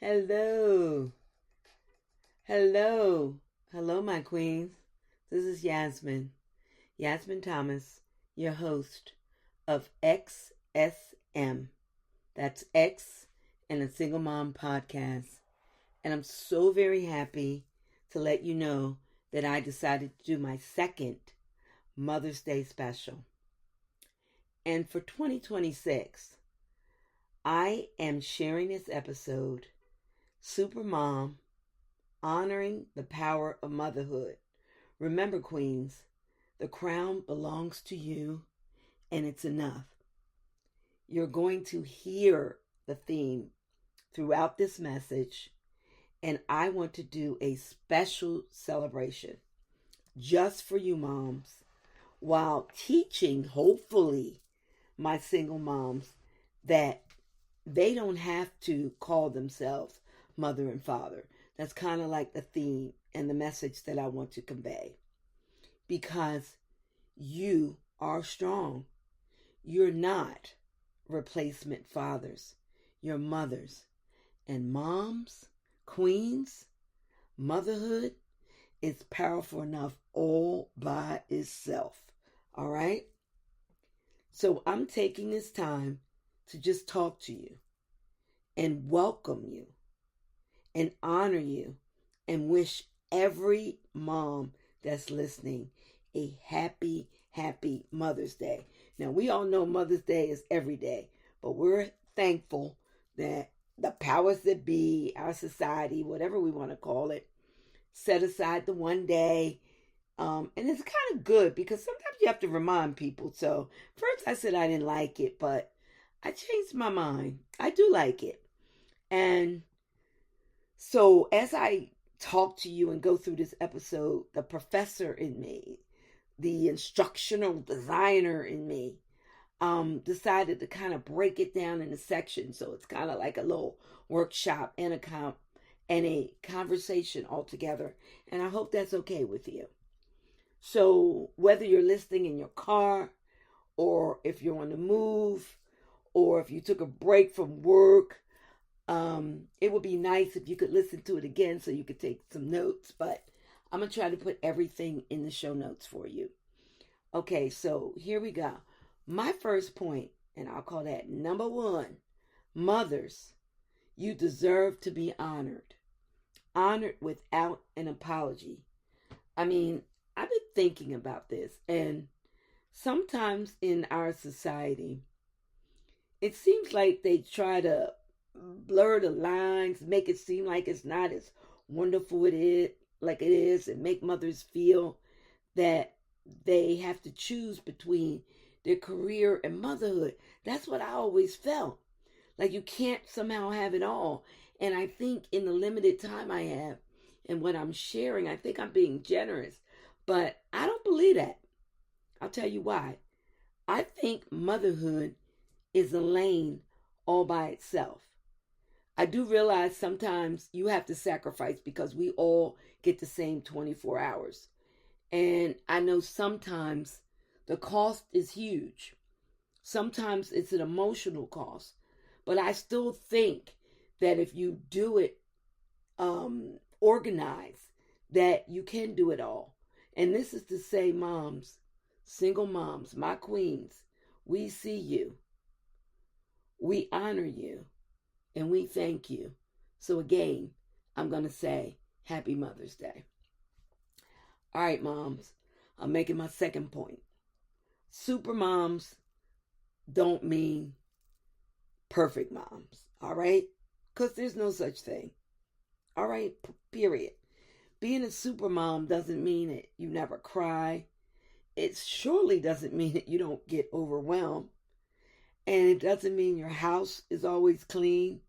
Hello. Hello. Hello, my queens. This is Yasmin Thomas, your host of X.S.M. That's X and a Single Mom podcast. And I'm so very happy to let you know that I decided to do my second Mother's Day special. And for 2026, I am sharing this episode, Supermom, Honoring the Power of Motherhood. Remember, queens, the crown belongs to you, and it's enough. You're going to hear the theme throughout this message, and I want to do a special celebration just for you moms, while teaching, hopefully, my single moms that they don't have to call themselves mother and father. That's kind of like the theme and the message that I want to convey. Because you are strong. You're not replacement fathers. You're mothers. And moms, queens, motherhood is powerful enough all by itself. All right? So I'm taking this time to just talk to you and welcome you and honor you and wish every mom that's listening a happy, happy Mother's Day. Now, we all know Mother's Day is every day, but we're thankful that the powers that be, our society, whatever we want to call it, set aside the one day. And it's kind of good because sometimes you have to remind people. So first I said I didn't like it, but I changed my mind. I do like it. And so as I talk to you and go through this episode, the professor in me, the instructional designer in me, decided to kind of break it down into sections. So it's kind of like a little workshop and a conversation all together. And I hope that's okay with you. So whether you're listening in your car, or if you're on the move, or if you took a break from work, it would be nice if you could listen to it again so you could take some notes. But I'm going to try to put everything in the show notes for you. Okay, so here we go. My first point, and I'll call that number one: mothers, you deserve to be honored. Honored without an apology. I mean, I've been thinking about this, and sometimes in our society, it seems like they try to blur the lines, make it seem like it's not as wonderful like it is, and make mothers feel that they have to choose between their career and motherhood. That's what I always felt. Like you can't somehow have it all. And I think in the limited time I have and what I'm sharing, I think I'm being generous. But I don't believe that. I'll tell you why. I think motherhood is a lane all by itself. I do realize sometimes you have to sacrifice because we all get the same 24 hours. And I know sometimes the cost is huge. Sometimes it's an emotional cost. But I still think that if you do it organized, that you can do it all. And this is to say, moms, single moms, my queens, we see you. We honor you. And we thank you. So again, I'm going to say Happy Mother's Day. All right, moms, I'm making my second point. Super moms don't mean perfect moms. All right? Because there's no such thing. All right? Period. Being a super mom doesn't mean that you never cry. It surely doesn't mean that you don't get overwhelmed. And it doesn't mean your house is always clean.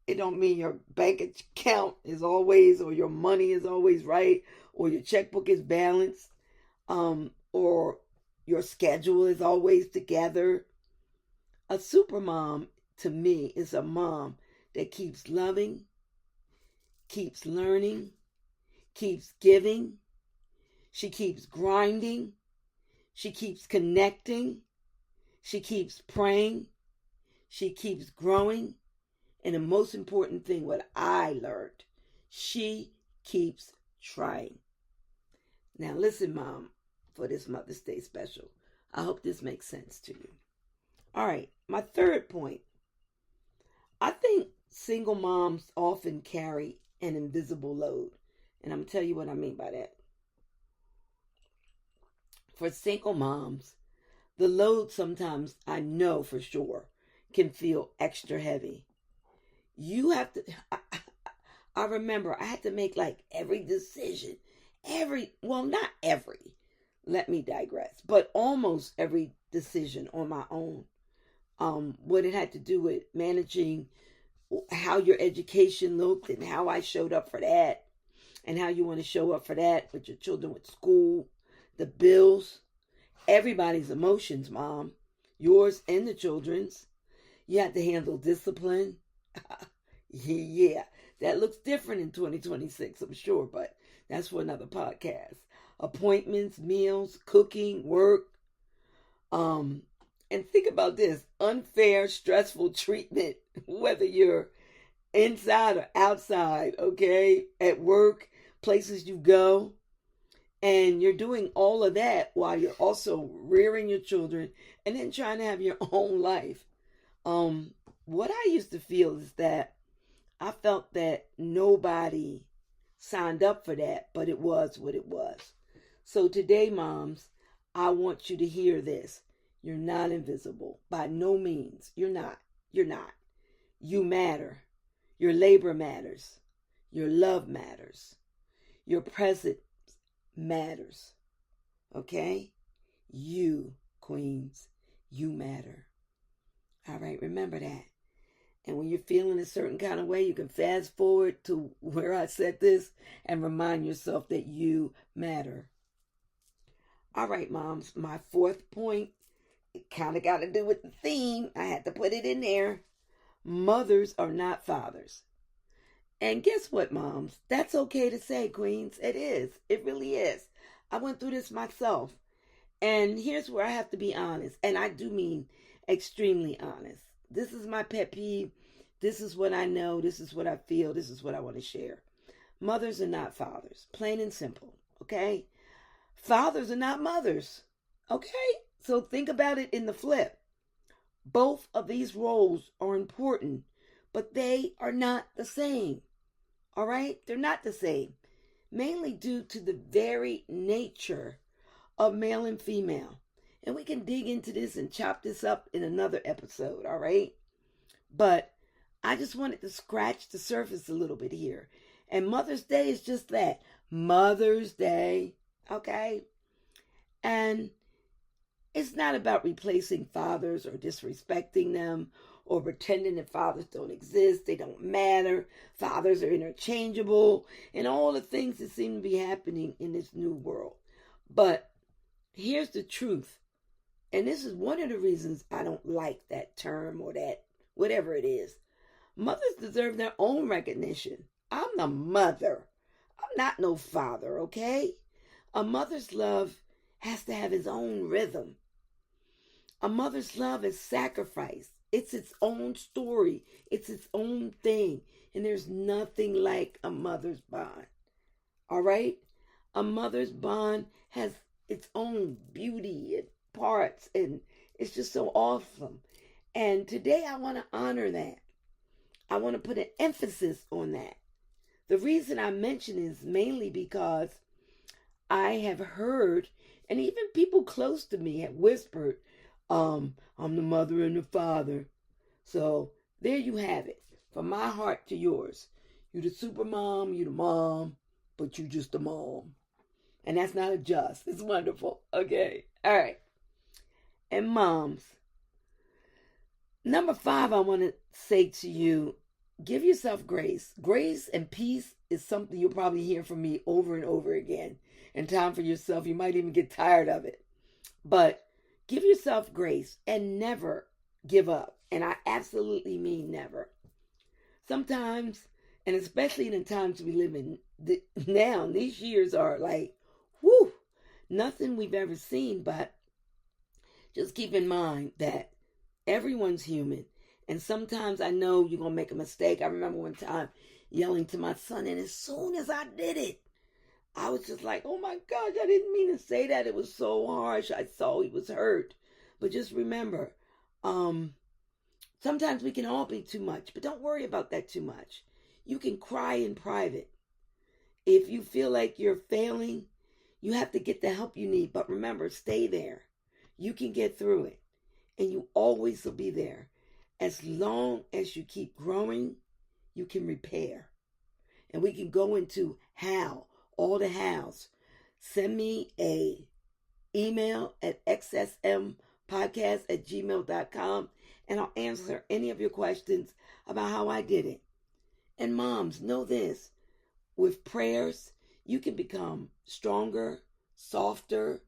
It don't mean your bank account is always, or your money is always right, or your checkbook is balanced, or your schedule is always together. A super mom, to me, is a mom that keeps loving, keeps learning, keeps giving. She keeps grinding. She keeps connecting. She keeps praying. She keeps growing. And the most important thing, what I learned, she keeps trying. Now listen, Mom, for this Mother's Day special. I hope this makes sense to you. All right, my third point. I think single moms often carry an invisible load. And I'm going to tell you what I mean by that. For single moms, the load sometimes, I know for sure, can feel extra heavy. You have to, I remember I had to make like every decision, not every, let me digress, but almost every decision on my own. What it had to do with managing how your education looked and how I showed up for that, and how you want to show up for that with your children with school, the bills, everybody's emotions, Mom, yours and the children's. You have to handle discipline. Yeah, that looks different in 2026, I'm sure, but that's for another podcast. Appointments, meals, cooking, work. And think about this, unfair, stressful treatment, whether you're inside or outside, okay, at work, places you go, and you're doing all of that while you're also rearing your children and then trying to have your own life. What I used to feel is that I felt that nobody signed up for that, but it was what it was. So today, moms, I want you to hear this. You're not invisible. By no means. You're not. You're not. You matter. Your labor matters. Your love matters. Your presence matters. Okay? You, queens, you matter. All right, remember that. And when you're feeling a certain kind of way, you can fast forward to where I said this and remind yourself that you matter. All right, moms, my fourth point, it kind of got to do with the theme. I had to put it in there. Mothers are not fathers. And guess what, moms? That's okay to say, queens. It is. It really is. I went through this myself. And here's where I have to be honest. And I do mean extremely honest. This is my pet peeve. This is what I know. This is what I feel. This is what I want to share. Mothers are not fathers. Plain and simple. Okay? Fathers are not mothers. Okay? So think about it in the flip. Both of these roles are important, but they are not the same. All right? They're not the same. Mainly due to the very nature of male and female. And we can dig into this and chop this up in another episode, all right? But I just wanted to scratch the surface a little bit here. And Mother's Day is just that. Mother's Day, okay? And it's not about replacing fathers or disrespecting them or pretending that fathers don't exist, they don't matter, fathers are interchangeable, and all the things that seem to be happening in this new world. But here's the truth. And this is one of the reasons I don't like that term or that, whatever it is. Mothers deserve their own recognition. I'm the mother. I'm not no father, okay? A mother's love has to have its own rhythm. A mother's love is sacrifice. It's its own story. It's its own thing. And there's nothing like a mother's bond. All right? A mother's bond has its own beauty and parts, and it's just so awesome. And today I want to honor that. I want to put an emphasis on that. The reason I mention is mainly because I have heard, and even people close to me have whispered, I'm the mother and the father. So there you have it. From my heart to yours. You the super mom, you the mom, but you just a mom. And that's not a just. It's wonderful. Okay. All right. And moms, number 5, I want to say to you, give yourself grace. Grace and peace is something you'll probably hear from me over and over again. And time for yourself, you might even get tired of it. But give yourself grace and never give up. And I absolutely mean never. Sometimes, and especially in the times we live in now, these years are like, whew, nothing we've ever seen, but just keep in mind that everyone's human And sometimes I know you're going to make a mistake. I remember one time yelling to my son, and as soon as I did it, I was just like, oh my gosh, I didn't mean to say that. It was so harsh. I saw he was hurt. But just remember, sometimes we can all be too much, but don't worry about that too much. You can cry in private. If you feel like you're failing, you have to get the help you need. But remember, stay there. You can get through it. And you always will be there. As long as you keep growing, you can repair. And we can go into how, all the hows. Send me a email at xsmpodcast@gmail.com, and I'll answer any of your questions about how I did it. And moms, know this. With prayers, you can become stronger, softer,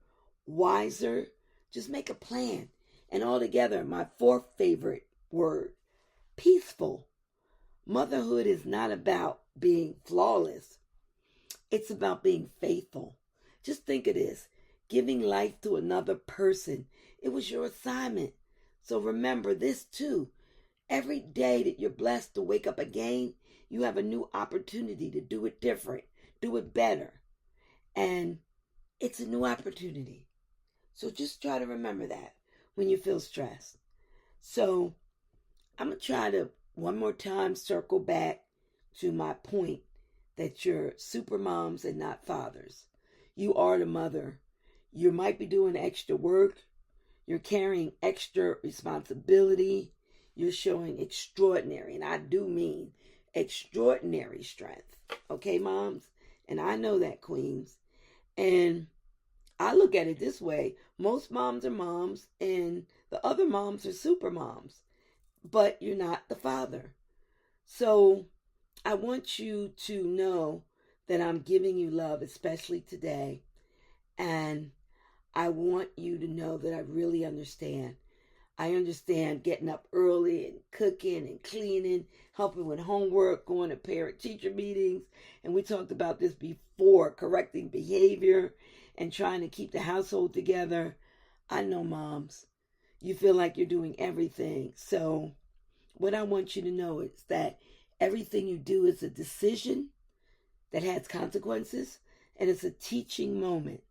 wiser. Just make a plan. And altogether, my fourth favorite word, peaceful. Motherhood is not about being flawless. It's about being faithful. Just think of this. Giving life to another person. It was your assignment. So remember this too. Every day that you're blessed to wake up again, you have a new opportunity to do it different, do it better. And it's a new opportunity. So just try to remember that when you feel stressed. So I'm going to try to one more time circle back to my point that you're super moms and not fathers. You are the mother. You might be doing extra work. You're carrying extra responsibility. You're showing extraordinary, and I do mean extraordinary strength. Okay, moms? And I know that, queens. And I look at it this way. Most moms are moms, and the other moms are super moms. But you're not the father. So I want you to know that I'm giving you love, especially today. And I want you to know that I really understand. I understand getting up early and cooking and cleaning, helping with homework, going to parent-teacher meetings. And we talked about this before, correcting behavior and trying to keep the household together. I know, moms, you feel like you're doing everything. So what I want you to know is that everything you do is a decision that has consequences, and it's a teaching moment.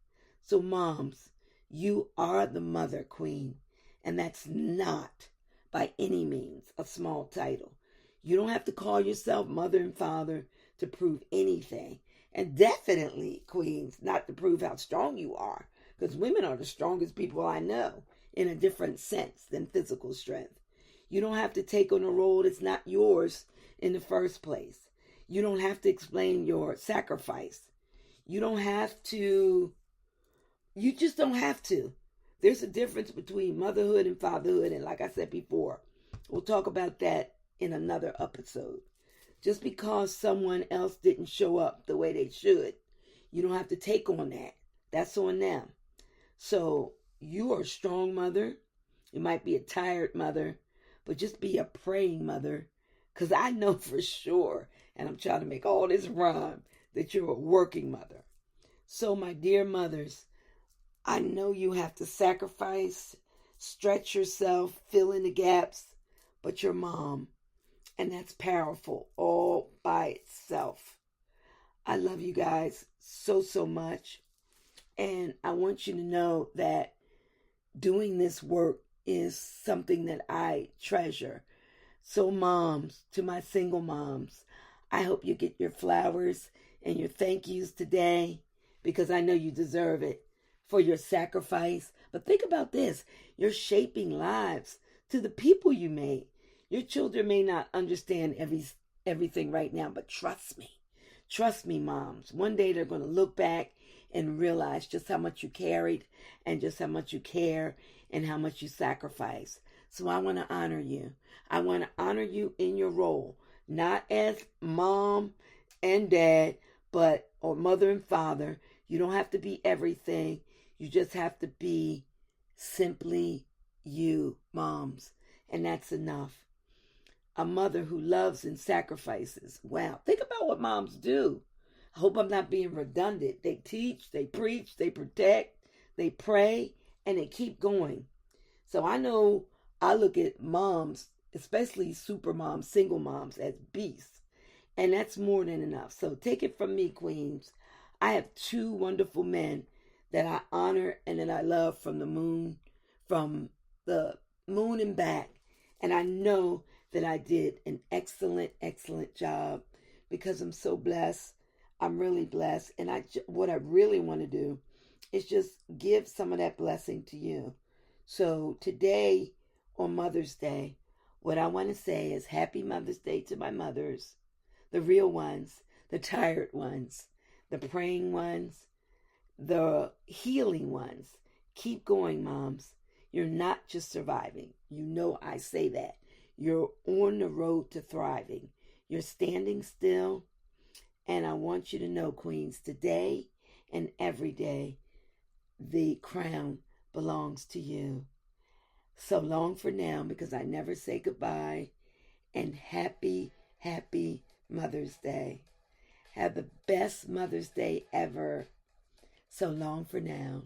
So moms, you are the mother queen, and that's not by any means a small title. You don't have to call yourself mother and father to prove anything, and definitely, queens, not to prove how strong you are, because women are the strongest people I know in a different sense than physical strength. You don't have to take on a role that's not yours in the first place. You don't have to explain your sacrifice. You just don't have to. There's a difference between motherhood and fatherhood, and like I said before, we'll talk about that in another episode. Just because someone else didn't show up the way they should, you don't have to take on that. That's on them. So you are a strong mother. You might be a tired mother, but just be a praying mother, because I know for sure, and I'm trying to make all this rhyme, that you're a working mother. So my dear mothers, I know you have to sacrifice, stretch yourself, fill in the gaps, but you're mom, and that's powerful all by itself. I love you guys so, so much, and I want you to know that doing this work is something that I treasure. So moms, to my single moms, I hope you get your flowers and your thank yous today, because I know you deserve it for your sacrifice. But think about this. You're shaping lives to the people you made. Your children may not understand everything right now, but trust me. Trust me, moms. One day they're going to look back and realize just how much you carried and just how much you care and how much you sacrifice. So I want to honor you. I want to honor you in your role, not as mom and dad, but or mother and father. You don't have to be everything. You just have to be simply you, moms. And that's enough. A mother who loves and sacrifices. Wow. Think about what moms do. I hope I'm not being redundant. They teach, they preach, they protect, they pray, and they keep going. So I know I look at moms, especially super moms, single moms, as beasts. And that's more than enough. So take it from me, queens. I have two wonderful men that I honor and that I love from the moon and back. And I know that I did an excellent, excellent job because I'm so blessed. I'm really blessed. And what I really want to do is just give some of that blessing to you. So today, on Mother's Day, what I want to say is Happy Mother's Day to my mothers, the real ones, the tired ones, the praying ones, the healing ones. Keep going, moms. You're not just surviving. You know I say that. You're on the road to thriving. You're standing still. And I want you to know, queens, today and every day, the crown belongs to you. So long for now, because I never say goodbye. And happy, happy Mother's Day. Have the best Mother's Day ever. So long for now.